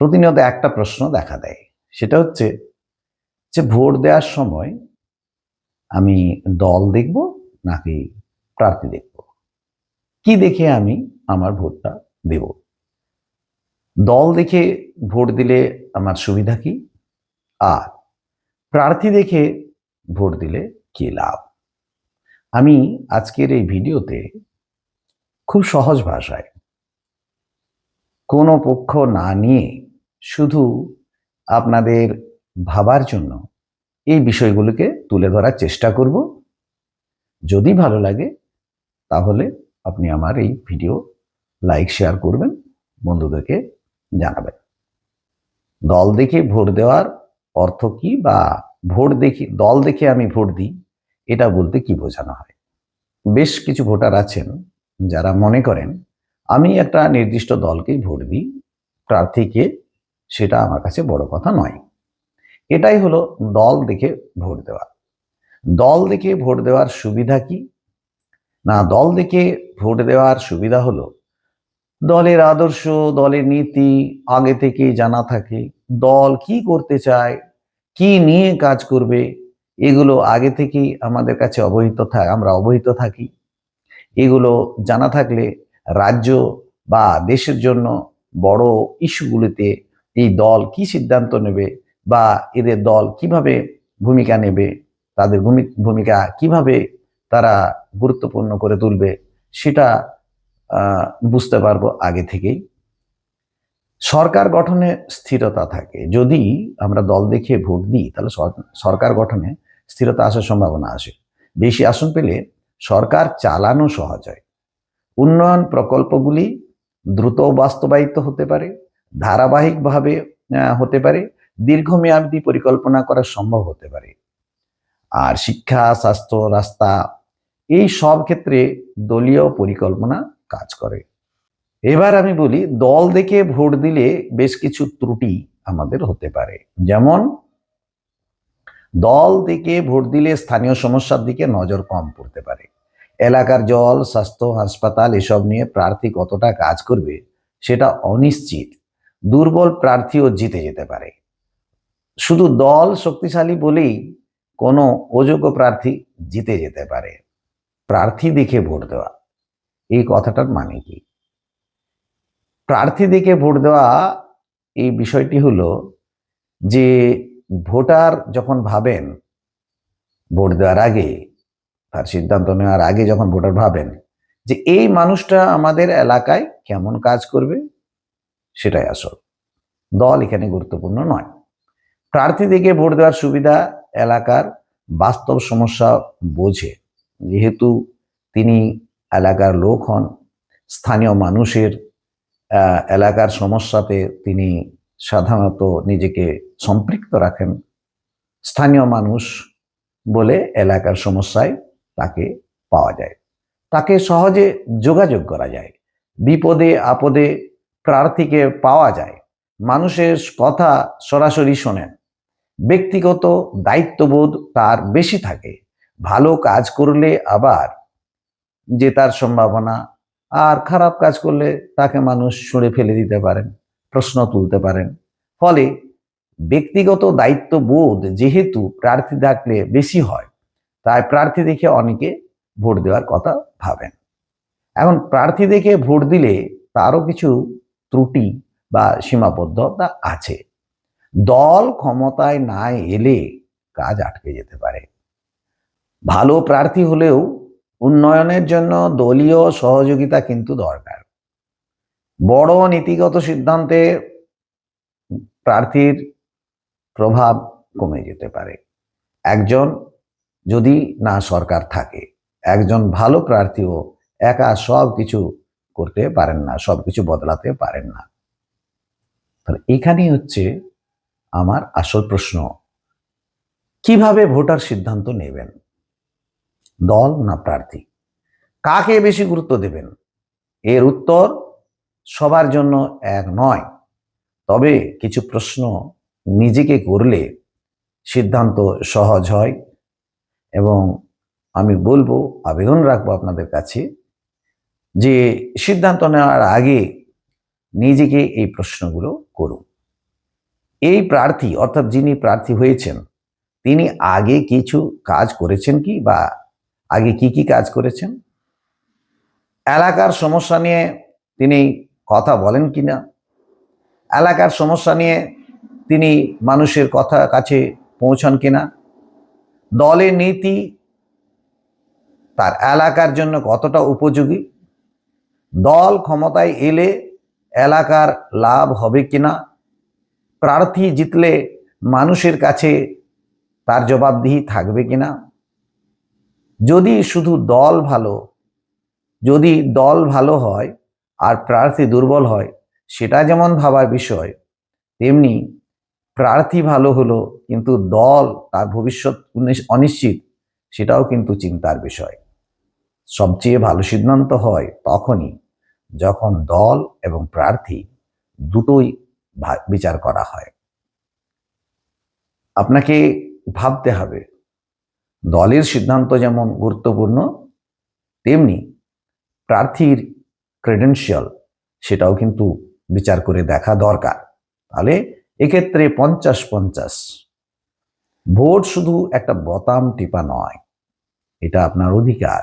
প্রতিনিয়ত একটা প্রশ্ন দেখা দেয়, সেটা হচ্ছে যে ভোট দেওয়ার সময় আমি দল দেখব নাকি প্রার্থী দেখব? কি দেখে আমি আমার ভোটটা দেব? দল দেখে ভোট দিলে আমার সুবিধা কি? আর প্রার্থী দেখে ভোট দিলে কি লাভ? আমি আজকের এই ভিডিওতে খুব সহজ ভাষায় কোনো পক্ষ না নিয়ে শুধু আপনাদের ভাবার জন্য এই বিষয়গুলোকে তুলে ধরার চেষ্টা করব। যদি ভালো লাগে তাহলে আপনি আমার এই ভিডিও লাইক শেয়ার করবেন, বন্ধুদেরকে জানাবেন। দল দেখে ভোট দেওয়ার অর্থ কি, বা দল দেখে আমি ভোট দিই, এটা বলতে কি বোঝানো হয়? বেশ কিছু ভোটার আছেন যারা মনে করেন আমি একটা নির্দিষ্ট দলকেই ভোট দিই, প্রার্থীকে সেটা আমার কাছে বড় কথা নয়। এটাই হলো দল দেখে ভোট দেওয়া। দল দেখে ভোট দেওয়ার সুবিধা কি? না, দল দেখে ভোট দেওয়ার সুবিধা হলো দলের আদর্শ, দলের নীতি আগে থেকেই জানা থাকে। দল কি করতে চায়, কি নিয়ে কাজ করবে, এগুলো আগে থেকেই আমাদের কাছে আমরা অবহিত থাকি। এগুলো জানা থাকলে রাজ্য বা দেশের জন্য বড় ইস্যুগুলিতে এই দল কি সিদ্ধান্ত নেবে, বা এদের দল কিভাবে ভূমিকা নেবে, তাদের ভূমিকা কিভাবে তারা গুরুত্বপূর্ণ করে তুলবে, সেটা বুঝতে পারবো আগে থেকেই। সরকার গঠনে স্থিরতা থাকে। যদি আমরা দল দেখে ভোট দিই তাহলে সরকার গঠনে স্থিরতা আসার সম্ভাবনা আসে। বেশি আসন পেলে সরকার চালানো সহজ হয়। উন্নয়ন প্রকল্পগুলি দ্রুত বাস্তবায়িত হতে পারে, ধারাবাহিকভাবে হতে পারে, দীর্ঘমেয়াদী পরিকল্পনা করা সম্ভব হতে পারে। আর শিক্ষা, স্বাস্থ্য, রাস্তা, এই সব ক্ষেত্রে দলীয় পরিকল্পনা কাজ করে। এবার আমি বলি, দল দেখে ভোট দিলে বেশ কিছু ত্রুটি আমাদের হতে পারে। যেমন, দল দেখে ভোট দিলে স্থানীয় সমস্যার দিকে নজর কম পড়তে পারে। এলাকার জল, স্বাস্থ্য, হাসপাতাল এসব নিয়ে প্রার্থী কতটা কাজ করবে সেটা অনিশ্চিত। দুর্বল প্রার্থীও জিতে যেতে পারে। শুধু দল শক্তিশালী বলেই কোনো অযোগ্য প্রার্থী জিতে যেতে পারে। প্রার্থী দেখে ভোট দেওয়া, এই কথাটার মানে কি? প্রার্থী দেখে ভোট দেওয়া এই বিষয়টি হলো যে ভোটার যখন ভাবেন, ভোট দেওয়ার আগে, তার সিদ্ধান্ত নেওয়ার আগে যখন ভোটার ভাবেন যে এই মানুষটা আমাদের এলাকায় কেমন কাজ করবে, সেটাই আসল। দল এখানে গুরুত্বপূর্ণ নয়। প্রার্থী দেখে ভোট দেওয়ার সুবিধা, এলাকার বাস্তব সমস্যা বোঝে। যেহেতু তিনি এলাকার লোক হন, স্থানীয় মানুষের এলাকার সমস্যাতে তিনি সাধারণত নিজেকে সম্পৃক্ত রাখেন। স্থানীয় মানুষ বলে এলাকার সমস্যায় তাকে পাওয়া যায়, তাকে সহজে যোগাযোগ করা যায়। বিপদে আপদে প্রার্থীকে পাওয়া যায়। মানুষের কথা সরাসরি শোনেন। ব্যক্তিগত দায়িত্ববোধ তার বেশি থাকে। ভালো কাজ করলে আবার জেতার সম্ভাবনা, আর খারাপ কাজ করলে তাকে মানুষ ছুঁড়ে ফেলে দিতে পারেন, প্রশ্ন তুলতে পারেন। ফলে ব্যক্তিগত দায়িত্ববোধ যেহেতু প্রার্থী থাকলে বেশি হয়, তাই প্রার্থী দেখে অনেকে ভোট দেওয়ার কথা ভাবেন। এখন প্রার্থী দেখে ভোট দিলে তারও কিছু ত্রুটি বা সীমাবদ্ধতা আছে। দল ক্ষমতায় না এলে কাজ আটকে যেতে পারে। ভালো প্রার্থী হলেও উন্নয়নের জন্য দলীয় সহযোগিতা কিন্তু দরকার। বড় নীতিগত সিদ্ধান্তে প্রার্থীর প্রভাব কমে যেতে পারে। একজন যদি না সরকার থাকে, একজন ভালো প্রার্থীও একা সব কিছু করতে পারেন না, সব কিছু বদলাতে পারেন না। তাহলে এখানেই হচ্ছে আমার আসল প্রশ্ন, কিভাবে ভোটার সিদ্ধান্ত নেবেন? দল না প্রার্থী? কাকে বেশি গুরুত্ব দেবেন? এর উত্তর সবার জন্য এক নয়। তবে কিছু প্রশ্ন নিজেকে করলে সিদ্ধান্ত সহজ হয়, এবং আমি বলবো, আবেদন রাখবো আপনাদের কাছে যে সিদ্ধান্ত নেওয়ার আগে নিজেকে এই প্রশ্নগুলো করুন। এই প্রার্থী অর্থাৎ যিনি প্রার্থী হয়েছেন তিনি আগে কিছু কাজ করেছেন কি, বা আগে কি কি কাজ করেছেন, এলাকার সমস্যা নিয়ে তিনি কথা বলেন কিনা, এলাকার সমস্যা নিয়ে তিনি মানুষের কথা কাছে পৌঁছান কিনা, দলের নীতি তার এলাকার জন্য কতটা উপযোগী, দল ক্ষমতায় এলে এলাকার লাভ হবে কিনা, প্রার্থী জিতলে মানুষের কাছে তার জবাবদিহি থাকবে কিনা, যদি শুধু যদি দল ভালো হয় আর প্রার্থী দুর্বল হয় সেটা যেমন ভাবার বিষয়, তেমনি প্রার্থী ভালো হলো কিন্তু দল তার ভবিষ্যৎ অনিশ্চিত, সেটাও কিন্তু চিন্তার বিষয়। সবচেয়ে ভালো সিদ্ধান্ত হয় তখনই যখন দল এবং প্রার্থী দুটোই বিচার করা হয়। আপনাকে ভাবতে হবে দলের সিদ্ধান্ত যেমন গুরুত্বপূর্ণ, তেমনি প্রার্থীর ক্রেডেনশিয়াল সেটাও কিন্তু বিচার করে দেখা দরকার। তাহলে এক্ষেত্রে 50-50। ভোট শুধু একটা বোতাম টিপা নয়, এটা আপনার অধিকার,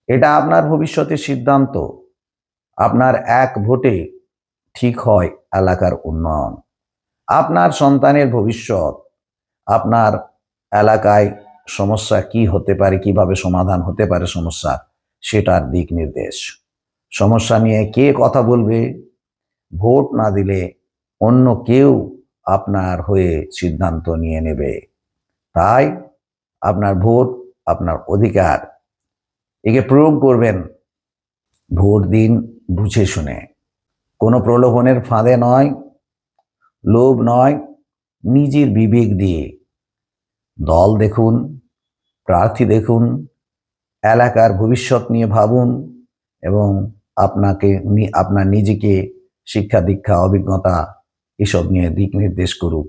এটা আপনার ভবিষ্যতের সিদ্ধান্ত। আপনার এক ভোটে ঠিক হয় এলাকার উন্নয়ন, আপনার সন্তানের ভবিষ্যৎ, আপনার এলাকায় সমস্যা কি হতে পারে, কিভাবে সমাধান হতে পারে সমস্যা, সেটার দিক নির্দেশ। সমস্যা নিয়ে কে কথা বলবে, ভোট না দিলে অন্য কেউ আপনার হয়ে সিদ্ধান্ত নিয়ে নেবে। তাই আপনার ভোট আপনার অধিকার, একে প্রয়োগ করবেন। ভোট দিন বুঝে শুনে, কোনো প্রলোভনের ফাঁদে নয়, লোভ নয়, নিজের বিবেক দিয়ে। দল দেখুন, প্রার্থী দেখুন, এলাকার ভবিষ্যৎ নিয়ে ভাবুন এবং আপনার নিজেকে শিক্ষা দীক্ষা অভিজ্ঞতা এসব নিয়ে দিক নির্দেশ করুক।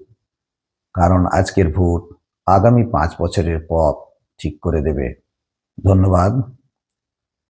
কারণ আজকের ভোট আগামী 5 বছরের পথ ঠিক করে দেবে। ধন্যবাদ।